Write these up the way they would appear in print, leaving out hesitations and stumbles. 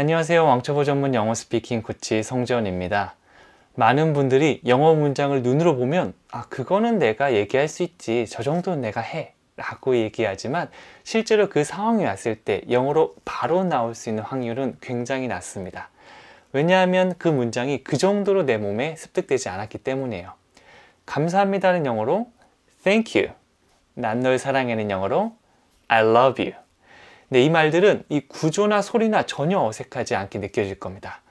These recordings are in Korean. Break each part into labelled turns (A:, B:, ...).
A: 안녕하세요. 왕초보 전문 영어 스피킹 코치 성재원입니다. 많은 분들이 영어 문장을 눈으로 보면 그거는 내가 얘기할 수 있지, 저 정도는 내가 해 라고 얘기하지만 실제로 그 상황이 왔을 때 영어로 바로 나올 수 있는 확률은 굉장히 낮습니다. 왜냐하면 그 문장이 그 정도로 내 몸에 습득되지 않았기 때문이에요. 감사합니다는 영어로 Thank you, 난 널 사랑해는 영어로 I love you. 네, 이 말들은 이 구조나 소리나 전혀 어색하지 않게 느껴질 겁니다.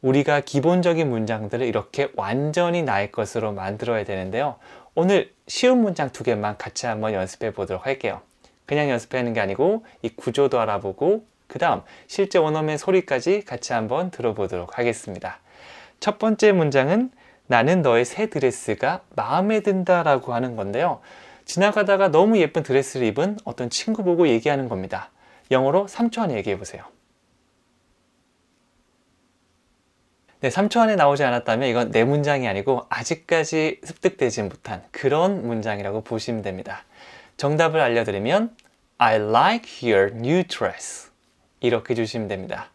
A: 우리가 기본적인 문장들을 이렇게 완전히 나의 것으로 만들어야 되는데요. 오늘 쉬운 문장 2개만 같이 한번 연습해 보도록 할게요. 그냥 연습하는 게 아니고 이 구조도 알아보고 그 다음 실제 원어민 소리까지 같이 한번 들어보도록 하겠습니다. 첫 번째 문장은 나는 너의 새 드레스가 마음에 든다 라고 하는 건데요. 지나가다가 너무 예쁜 드레스를 입은 어떤 친구 보고 얘기하는 겁니다. 영어로 3초 안에 얘기해 보세요. 네, 3초 안에 나오지 않았다면 이건 내 문장이 아니고 아직까지 습득되지 못한 그런 문장이라고 보시면 됩니다. 정답을 알려드리면 I like your new dress 이렇게 주시면 됩니다.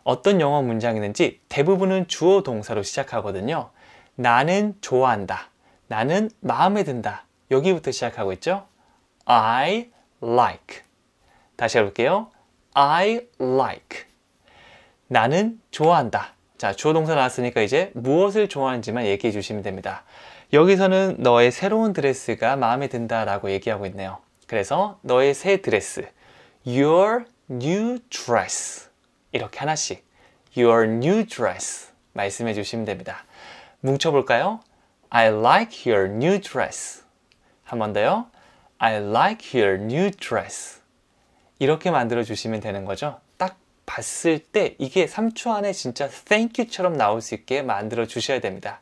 A: 어떤 영어 문장이든지 대부분은 주어 동사로 시작하거든요. 나는 좋아한다, 나는 마음에 든다, 여기부터 시작하고 있죠. I like. 다시 해볼게요. I like. 나는 좋아한다. 자, 주어 동사 나왔으니까 이제 무엇을 좋아하는지만 얘기해 주시면 됩니다. 여기서는 너의 새로운 드레스가 마음에 든다 라고 얘기하고 있네요. 그래서 너의 새 드레스, your new dress, 이렇게 하나씩 your new dress 말씀해 주시면 됩니다. 뭉쳐볼까요? I like your new dress. 한 번 더요. I like your new dress. 이렇게 만들어 주시면 되는 거죠. 딱 봤을 때 이게 3초 안에 진짜 thank you처럼 나올 수 있게 만들어 주셔야 됩니다.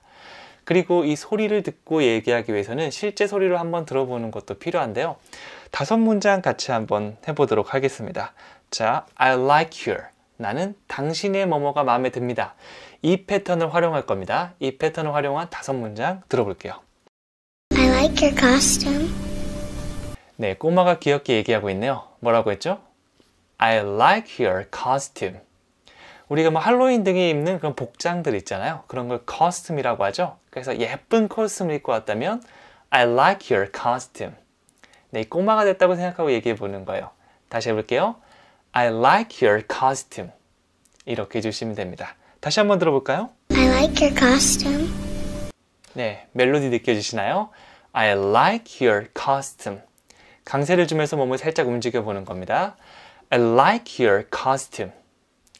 A: 그리고 이 소리를 듣고 얘기하기 위해서는 실제 소리로 한번 들어보는 것도 필요한데요. 5문장 같이 한번 해보도록 하겠습니다. 자, I like your. 나는 당신의 뭐뭐가 마음에 듭니다. 이 패턴을 활용할 겁니다. 이 패턴을 활용한 5문장 들어볼게요.
B: I like your costume.
A: 네, 꼬마가 귀엽게 얘기하고 있네요. 뭐라고 했죠? I like your costume. 우리가 뭐 할로윈 등에 입는 그런 복장들 있잖아요. 그런 걸 costume이라고 하죠. 그래서 예쁜 코스튬을 입고 왔다면 I like your costume. 네, 꼬마가 됐다고 생각하고 얘기해 보는 거예요. 다시 해볼게요. I like your costume. 이렇게 해주시면 됩니다. 다시 한번 들어볼까요?
B: I like your costume.
A: 네, 멜로디 느껴지시나요? I like your costume. 강세를 주면서 몸을 살짝 움직여 보는 겁니다. I like your costume.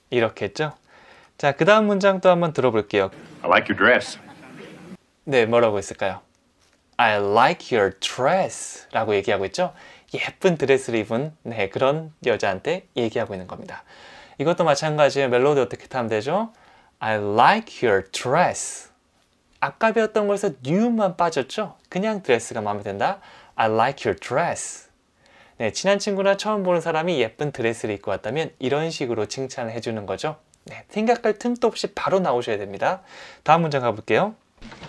A: 이렇게 했죠? 자, 그 다음 문장 또 한번 들어볼게요.
C: I like your dress.
A: 네, 뭐라고 했을까요? I like your dress 라고 얘기하고 있죠? 예쁜 드레스를 입은 그런 여자한테 얘기하고 있는 겁니다. 이것도 마찬가지예요. 멜로디 어떻게 타면 되죠? I like your dress. 아까 배웠던 거에서 new만 빠졌죠? 그냥 드레스가 마음에 든다. I like your dress. 네, 친한 친구나 처음 보는 사람이 예쁜 드레스를 입고 왔다면 이런 식으로 칭찬을 해주는 거죠. 네, 생각할 틈도 없이 바로 나오셔야 됩니다. 다음 문장 가볼게요.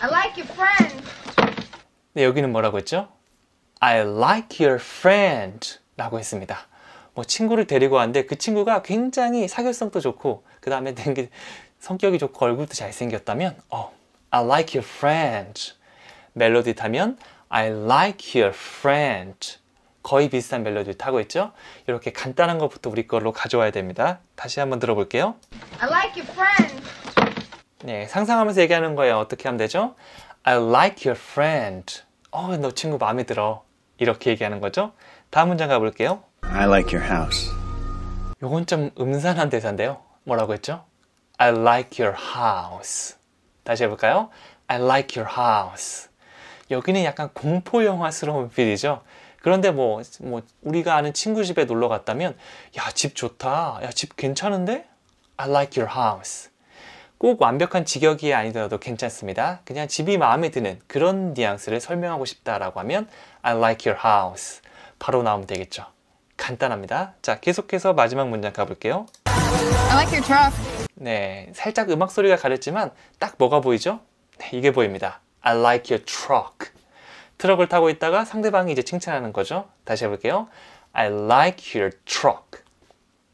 D: I like your friend.
A: 네, 여기는 뭐라고 했죠? I like your friend 라고 했습니다. 뭐 친구를 데리고 왔는데 그 친구가 굉장히 사교성도 좋고 그 다음에 성격이 좋고 얼굴도 잘생겼다면 I like your friend. 멜로디 타면 I like your friend. 거의 비슷한 멜로디를 타고 있죠? 이렇게 간단한 것부터 우리 걸로 가져와야 됩니다. 다시 한번 들어볼게요.
D: I like your friend.
A: 네, 상상하면서 얘기하는 거예요. 어떻게 하면 되죠? I like your friend. 너 친구 마음에 들어. 이렇게 얘기하는 거죠? 다음 문장 가볼게요.
C: I like your house.
A: 요건 좀 음산한 대사인데요. 뭐라고 했죠? I like your house. 다시 해볼까요? I like your house. 여기는 약간 공포 영화스러운 필이죠. 그런데 우리가 아는 친구 집에 놀러 갔다면 야, 집 좋다. 야, 집 괜찮은데? I like your house. 꼭 완벽한 직역이 아니더라도 괜찮습니다. 그냥 집이 마음에 드는 그런 뉘앙스를 설명하고 싶다라고 하면 I like your house. 바로 나오면 되겠죠. 간단합니다. 자, 계속해서 마지막 문장 가볼게요.
D: I like your truck.
A: 네, 살짝 음악 소리가 가렸지만 딱 뭐가 보이죠? 네, 이게 보입니다. I like your truck. 트럭을 타고 있다가 상대방이 이제 칭찬하는 거죠. 다시 해볼게요. I like your truck.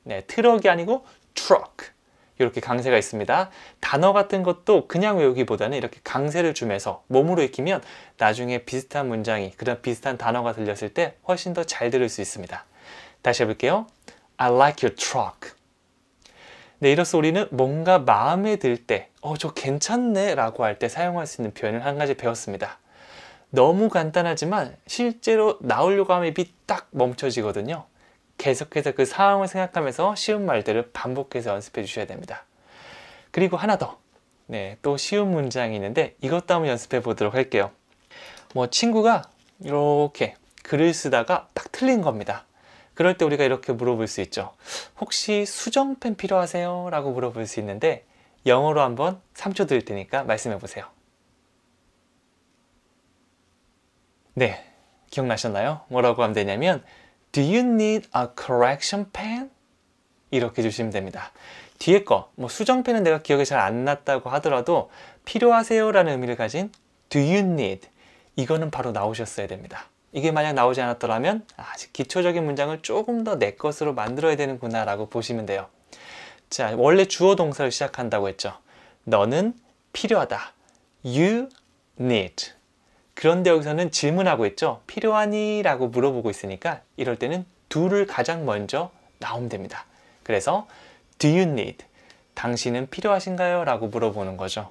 A: 네, 트럭이 아니고 truck. 이렇게 강세가 있습니다. 단어 같은 것도 그냥 외우기보다는 이렇게 강세를 주면서 몸으로 익히면 나중에 비슷한 문장이, 그런 비슷한 단어가 들렸을 때 훨씬 더 잘 들을 수 있습니다. 다시 해볼게요. I like your truck. 네, 이로써 우리는 뭔가 마음에 들 때, 저 괜찮네 라고 할 때 사용할 수 있는 표현을 한 가지 배웠습니다. 너무 간단하지만 실제로 나오려고 하면 입이 딱 멈춰지거든요. 계속해서 그 상황을 생각하면서 쉬운 말들을 반복해서 연습해 주셔야 됩니다. 그리고 하나 더, 또 쉬운 문장이 있는데 이것도 한번 연습해 보도록 할게요. 친구가 이렇게 글을 쓰다가 딱 틀린 겁니다. 그럴 때 우리가 이렇게 물어볼 수 있죠. 혹시 수정펜 필요하세요? 라고 물어볼 수 있는데 영어로 한번 3초 드릴 테니까 말씀해 보세요. 네, 기억나셨나요? 뭐라고 하면 되냐면 Do you need a correction pen? 이렇게 주시면 됩니다. 뒤에 거, 수정펜은 내가 기억이 잘 안 났다고 하더라도 필요하세요? 라는 의미를 가진 Do you need? 이거는 바로 나오셨어야 됩니다. 이게 만약 나오지 않았더라면 아직 기초적인 문장을 조금 더 내 것으로 만들어야 되는구나 라고 보시면 돼요. 자, 원래 주어 동사를 시작한다고 했죠. 너는 필요하다. You need. 그런데 여기서는 질문하고 있죠. 필요하니? 라고 물어보고 있으니까 이럴 때는 do를 가장 먼저 나오면 됩니다. 그래서 Do you need? 당신은 필요하신가요? 라고 물어보는 거죠.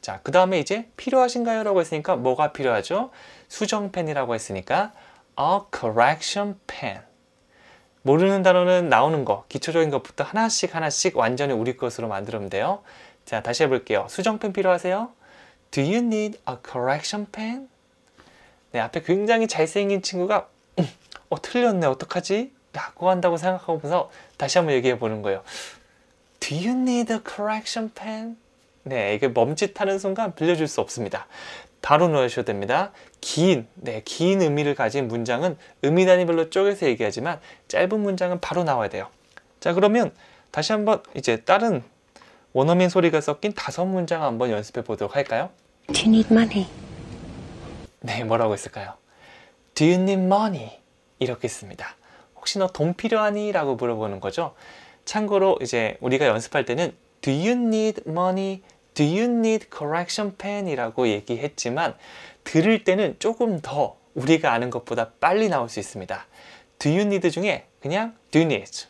A: 자, 그 다음에 이제 필요하신가요? 라고 했으니까 뭐가 필요하죠? 수정펜이라고 했으니까 a correction pen. 모르는 단어는 나오는 거, 기초적인 것부터 하나씩 완전히 우리 것으로 만들면 돼요. 자, 다시 해볼게요. 수정펜 필요하세요? Do you need a correction pen? 네, 앞에 굉장히 잘생긴 친구가 틀렸네, 어떡하지? 라고 한다고 생각하고서 다시 한번 얘기해 보는 거예요. Do you need a correction pen? 네, 이게 멈칫하는 순간 빌려줄 수 없습니다. 바로 넣으셔야 됩니다. 긴 의미를 가진 문장은 의미 단위별로 쪼개서 얘기하지만 짧은 문장은 바로 나와야 돼요. 자, 그러면 다시 한번 이제 다른 원어민 소리가 섞인 5문장 한번 연습해 보도록 할까요?
B: Do you need money?
A: 네, 뭐라고 했을까요? Do you need money? 이렇게 씁니다. 혹시 너 돈 필요하니? 라고 물어보는 거죠. 참고로 이제 우리가 연습할 때는 Do you need money? Do you need correction pen? 이라고 얘기했지만 들을 때는 조금 더 우리가 아는 것보다 빨리 나올 수 있습니다. Do you need 중에 그냥 Do you need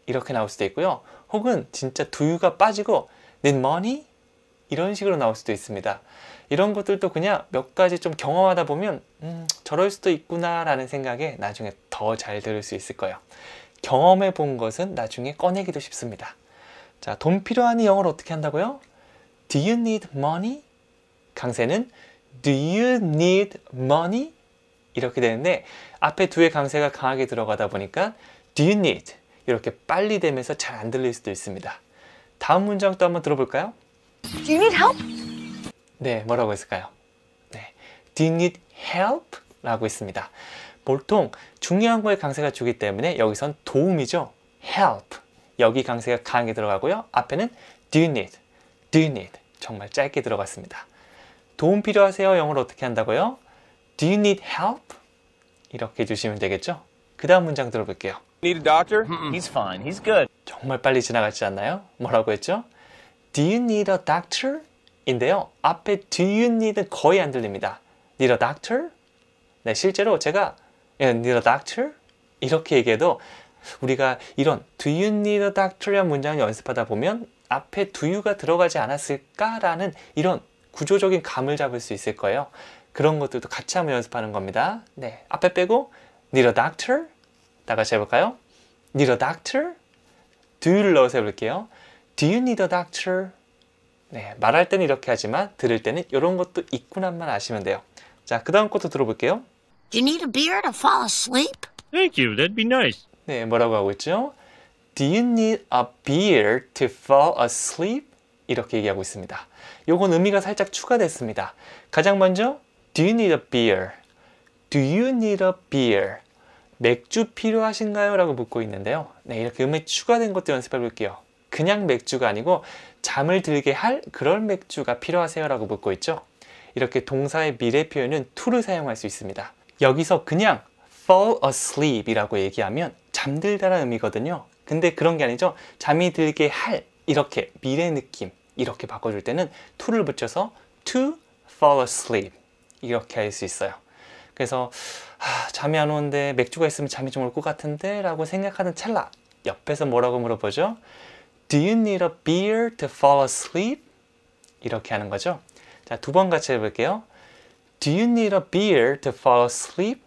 A: 이렇게 나올 수도 있고요. 혹은 진짜 do you가 빠지고 need money? 이런 식으로 나올 수도 있습니다. 이런 것들도 그냥 몇 가지 좀 경험하다 보면 저럴 수도 있구나 라는 생각에 나중에 더 잘 들을 수 있을 거예요. 경험해 본 것은 나중에 꺼내기도 쉽습니다. 자, 돈 필요하니 영어로 어떻게 한다고요? Do you need money? 강세는 Do you need money? 이렇게 되는데 앞에 두의 강세가 강하게 들어가다 보니까 Do you need? 이렇게 빨리 되면서 잘 안 들릴 수도 있습니다. 다음 문장도 한번 들어볼까요?
D: Do you need help?
A: 네, 뭐라고 했을까요? 네, Do you need help? 라고 했습니다. 보통 중요한 거에 강세가 주기 때문에 여기선 도움이죠. help. 여기 강세가 강하게 들어가고요. 앞에는 Do you need? Do you need? 정말 짧게 들어갔습니다. 도움 필요하세요? 영어로 어떻게 한다고요? Do you need help? 이렇게 해주시면 되겠죠? 그 다음 문장 들어볼게요.
C: Need a doctor? He's fine. He's good.
A: 정말 빨리 지나갔지 않나요? 뭐라고 했죠? Do you need a doctor? 인데요. 앞에 do you need는 거의 안 들립니다. Need a doctor? 네, 실제로 제가 need a doctor? 이렇게 얘기해도 우리가 이런 do you need a doctor이라는 문장을 연습하다 보면 앞에 do you가 들어가지 않았을까라는 이런 구조적인 감을 잡을 수 있을 거예요. 그런 것들도 같이 한번 연습하는 겁니다. 네, 앞에 빼고 need a doctor? 다 같이 해볼까요? need a doctor? do you를 넣어서 해볼게요. Do you need a doctor? 네, 말할 때는 이렇게 하지만 들을 때는 이런 것도 있구나만 아시면 돼요. 자, 그 다음 것도 들어볼게요.
B: Do you need a beer to fall asleep?
C: Thank you. That'd be nice.
A: 네, 뭐라고 하고 있죠? Do you need a beer to fall asleep? 이렇게 얘기하고 있습니다. 요건 의미가 살짝 추가됐습니다. 가장 먼저 Do you need a beer? Do you need a beer? 맥주 필요하신가요? 라고 묻고 있는데요. 네, 이렇게 음이 추가된 것도 연습해 볼게요. 그냥 맥주가 아니고 잠을 들게 할 그런 맥주가 필요하세요? 라고 묻고 있죠. 이렇게 동사의 미래 표현은 to를 사용할 수 있습니다. 여기서 그냥 fall asleep 이라고 얘기하면 잠들다라는 의미거든요. 근데 그런 게 아니죠. 잠이 들게 할 이렇게 미래 느낌 이렇게 바꿔줄 때는 to를 붙여서 to fall asleep 이렇게 할 수 있어요. 그래서 잠이 안 오는데 맥주가 있으면 잠이 좀 올 것 같은데 라고 생각하는 찰나 옆에서 뭐라고 물어보죠? Do you need a beer to fall asleep? 이렇게 하는 거죠. 자, 두 번 같이 해볼게요. Do you need a beer to fall asleep?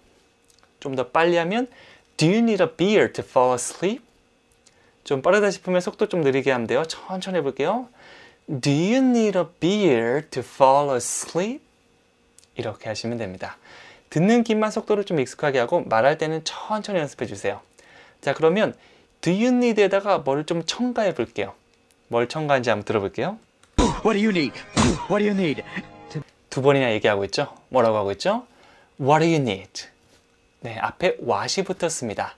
A: 좀 더 빨리 하면 Do you need a beer to fall asleep? 좀 빠르다 싶으면 속도 좀 느리게 하면 돼요. 천천히 해볼게요. Do you need a beer to fall asleep? 이렇게 하시면 됩니다. 듣는 길만 속도를 좀 익숙하게 하고 말할 때는 천천히 연습해 주세요. 자, 그러면 Do you need에다가 뭐를 좀 첨가해 볼게요. 뭘 첨가한지 한번 들어볼게요.
E: What do you need? What do you need?
A: 두 번이나 얘기하고 있죠. 뭐라고 하고 있죠? What do you need? 네, 앞에 what이 붙었습니다.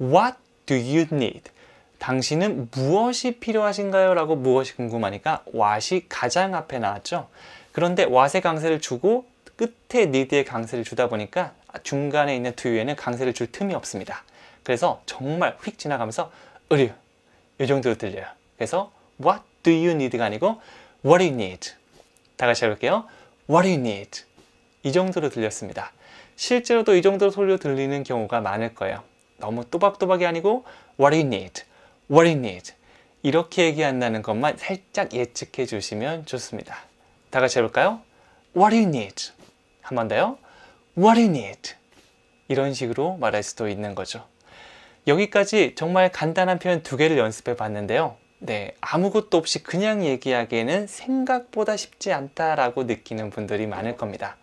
A: What do you need? 당신은 무엇이 필요하신가요? 라고 무엇이 궁금하니까 what이 가장 앞에 나왔죠. 그런데 what의 강세를 주고 끝에 need의 강세를 주다 보니까 중간에 있는 do you에는 강세를 줄 틈이 없습니다. 그래서 정말 휙 지나가면서 의류 이 정도로 들려요. 그래서 what do you need가 아니고 what do you need? 다 같이 해볼게요. What do you need? 이 정도로 들렸습니다. 실제로도 이 정도로 소리로 들리는 경우가 많을 거예요. 너무 또박또박이 아니고 What do you need? What do you need? 이렇게 얘기한다는 것만 살짝 예측해 주시면 좋습니다. 다 같이 해볼까요? What do you need? 한 번 더요. What do you need? 이런 식으로 말할 수도 있는 거죠. 여기까지 정말 간단한 표현 두 개를 연습해 봤는데요. 네, 아무것도 없이 그냥 얘기하기에는 생각보다 쉽지 않다라고 느끼는 분들이 많을 겁니다.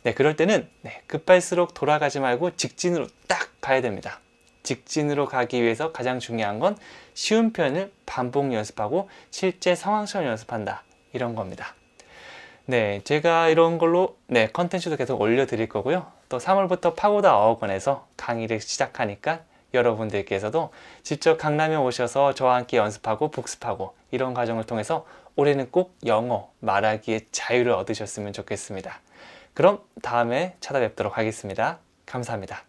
A: 네, 그럴 때는 급할수록 돌아가지 말고 직진으로 딱 가야 됩니다. 직진으로 가기 위해서 가장 중요한 건 쉬운 표현을 반복 연습하고 실제 상황처럼 연습한다. 이런 겁니다. 네, 제가 이런 걸로 컨텐츠도 계속 올려드릴 거고요. 또 3월부터 파고다 어학원에서 강의를 시작하니까 여러분들께서도 직접 강남에 오셔서 저와 함께 연습하고 복습하고 이런 과정을 통해서 올해는 꼭 영어 말하기의 자유를 얻으셨으면 좋겠습니다. 그럼 다음에 찾아뵙도록 하겠습니다. 감사합니다.